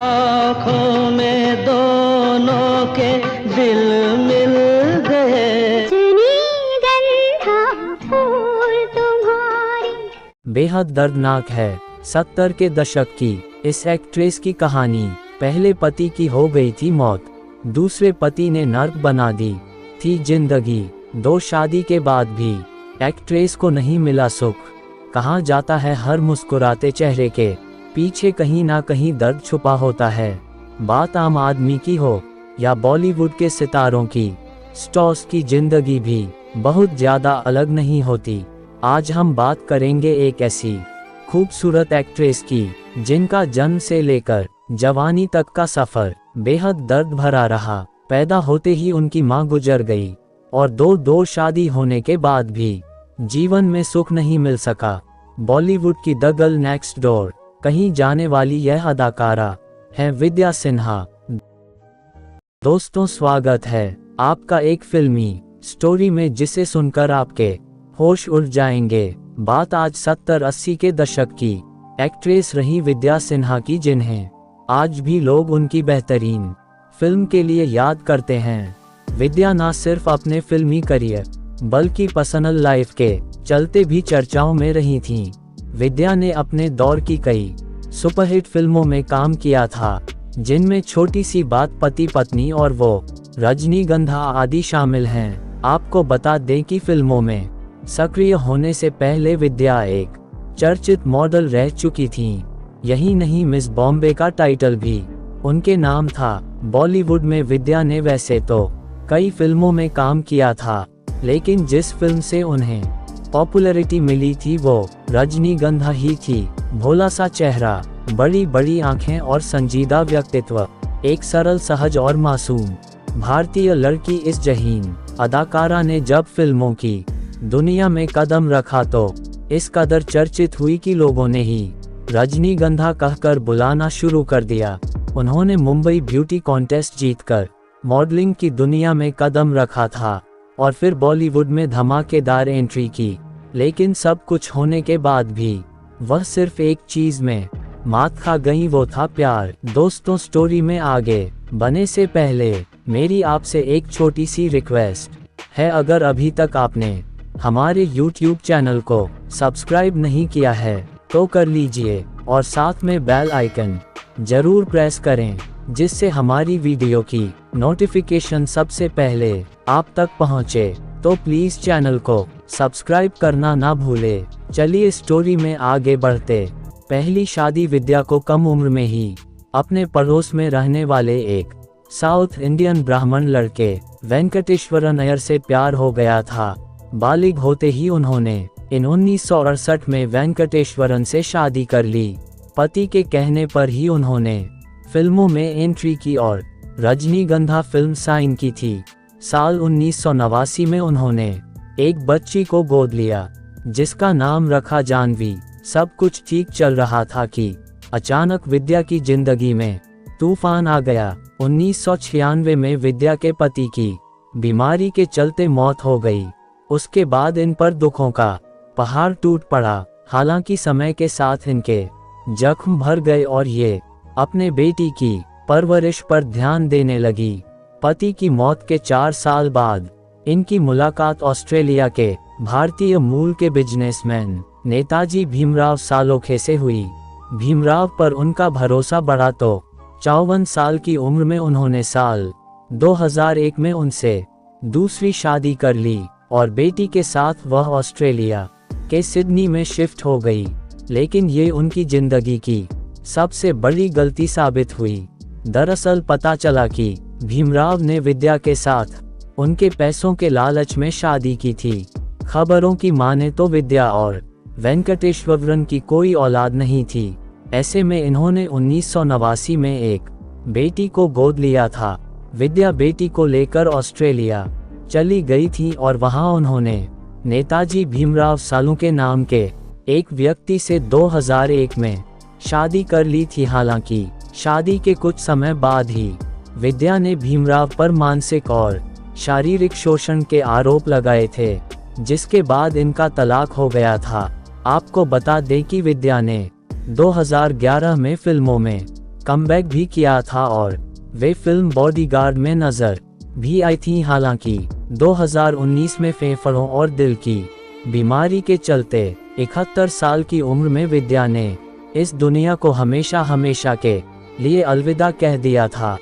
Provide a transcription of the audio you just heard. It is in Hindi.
आँखों में दोनों के दिल मिल गए। फूल तुम्हारी। बेहद दर्दनाक है 70 के दशक की इस एक्ट्रेस की कहानी। पहले पति की हो गई थी मौत, दूसरे पति ने नर्क बना दी थी जिंदगी। 2 शादी के बाद भी एक्ट्रेस को नहीं मिला सुख। कहाँ जाता है हर मुस्कुराते चेहरे के पीछे कहीं ना कहीं दर्द छुपा होता है। बात आम आदमी की हो या बॉलीवुड के सितारों की, स्टार्स की जिंदगी भी बहुत ज्यादा अलग नहीं होती। आज हम बात करेंगे एक ऐसी खूबसूरत एक्ट्रेस की जिनका जन्म से लेकर जवानी तक का सफर बेहद दर्द भरा रहा। पैदा होते ही उनकी मां गुजर गई और दो शादी होने के बाद भी जीवन में सुख नहीं मिल सका। बॉलीवुड की द गर्ल नेक्स्ट डोर कहीं जाने वाली यह अदाकारा है विद्या सिन्हा। दोस्तों, स्वागत है आपका एक फिल्मी स्टोरी में जिसे सुनकर आपके होश उड़ जाएंगे। बात आज 70-80 के दशक की एक्ट्रेस रही विद्या सिन्हा की, जिन्हें आज भी लोग उनकी बेहतरीन फिल्म के लिए याद करते हैं। विद्या न सिर्फ अपने फिल्मी करियर बल्कि पर्सनल लाइफ के चलते भी चर्चाओं में रही थीं। विद्या ने अपने दौर की कई सुपरहिट फिल्मों में काम किया था, जिनमें छोटी सी बात, पति पत्नी और वो, रजनीगंधा आदि शामिल हैं। आपको बता दें कि फिल्मों में सक्रिय होने से पहले विद्या एक चर्चित मॉडल रह चुकी थीं। यही नहीं, मिस बॉम्बे का टाइटल भी उनके नाम था। बॉलीवुड में विद्या ने वैसे तो कई फिल्मों में काम किया था, लेकिन जिस फिल्म से उन्हें पॉपुलैरिटी मिली थी वो रजनीगंधा ही थी। भोला सा चेहरा, बड़ी बड़ी आंखें और संजीदा व्यक्तित्व, एक सरल, सहज और मासूम भारतीय लड़की। इस जहीन अदाकारा ने जब फिल्मों की दुनिया में कदम रखा तो इस कदर चर्चित हुई कि लोगों ने ही रजनीगंधा कहकर बुलाना शुरू कर दिया। उन्होंने मुंबई ब्यूटी कॉन्टेस्ट जीतकर मॉडलिंग की दुनिया में कदम रखा था और फिर बॉलीवुड में धमाकेदार एंट्री की। लेकिन सब कुछ होने के बाद भी वह सिर्फ एक चीज में मात खा गई, वो था प्यार। दोस्तों, स्टोरी में आगे बढ़ने से पहले मेरी आपसे एक छोटी सी रिक्वेस्ट है। अगर अभी तक आपने हमारे YouTube चैनल को सब्सक्राइब नहीं किया है तो कर लीजिए और साथ में बेल आइकन जरूर प्रेस करें, जिससे हमारी वीडियो की नोटिफिकेशन सबसे पहले आप तक पहुंचे। तो प्लीज चैनल को सब्सक्राइब करना ना भूले। चलिए स्टोरी में आगे बढ़ते। पहली शादी विद्या को कम उम्र में ही अपने पड़ोस में रहने वाले एक साउथ इंडियन ब्राह्मण लड़के वेंकटेश्वरन अय्यर से प्यार हो गया था। बालिग होते ही उन्होंने 1968 में वेंकटेश्वरन से शादी कर ली। पति के कहने पर ही उन्होंने फिल्मों में एंट्री की और रजनीगंधा फिल्म साइन की थी। साल 1989 में उन्होंने एक बच्ची को गोद लिया, जिसका नाम रखा जानवी। सब कुछ ठीक चल रहा था कि अचानक विद्या की जिंदगी में तूफान आ गया। 1996 में विद्या के पति की बीमारी के चलते मौत हो गई। उसके बाद इन पर दुखों का पहाड़ टूट पड़ा। हालांकि समय के साथ इनके जख्म भर गए और ये अपने बेटी की परवरिश पर ध्यान देने लगी। पति की मौत के 4 साल बाद इनकी मुलाकात ऑस्ट्रेलिया के भारतीय मूल के बिजनेसमैन नेताजी भीमराव सालोखे से हुई। भीमराव पर उनका भरोसा बढ़ा तो 54 साल की उम्र में उन्होंने साल 2001 में उनसे दूसरी शादी कर ली और बेटी के साथ वह ऑस्ट्रेलिया के सिडनी में शिफ्ट हो गई। लेकिन ये उनकी जिंदगी की सबसे बड़ी गलती साबित हुई। दरअसल पता चला कि भीमराव ने विद्या के साथ उनके पैसों के लालच में शादी की थी। खबरों की माने तो विद्या और वेंकटेश्वरन की कोई औलाद नहीं थी। ऐसे में इन्होंने 1989 में एक बेटी को गोद लिया था। विद्या बेटी को लेकर ऑस्ट्रेलिया चली गई थी और वहां उन्होंने नेताजी भीमराव सालोखे नाम के एक व्यक्ति से 2001 में शादी कर ली थी। हालांकि शादी के कुछ समय बाद ही विद्या ने भीमराव पर मानसिक और शारीरिक शोषण के आरोप लगाए थे, जिसके बाद इनका तलाक हो गया था। आपको बता दें कि विद्या ने 2011 में फिल्मों में कमबैक भी किया था और वे फिल्म बॉडीगार्ड में नजर भी आई थी। हालांकि 2019 में फेफड़ों और दिल की बीमारी के चलते 71 साल की उम्र में विद्या ने इस दुनिया को हमेशा के लिए अलविदा कह दिया था।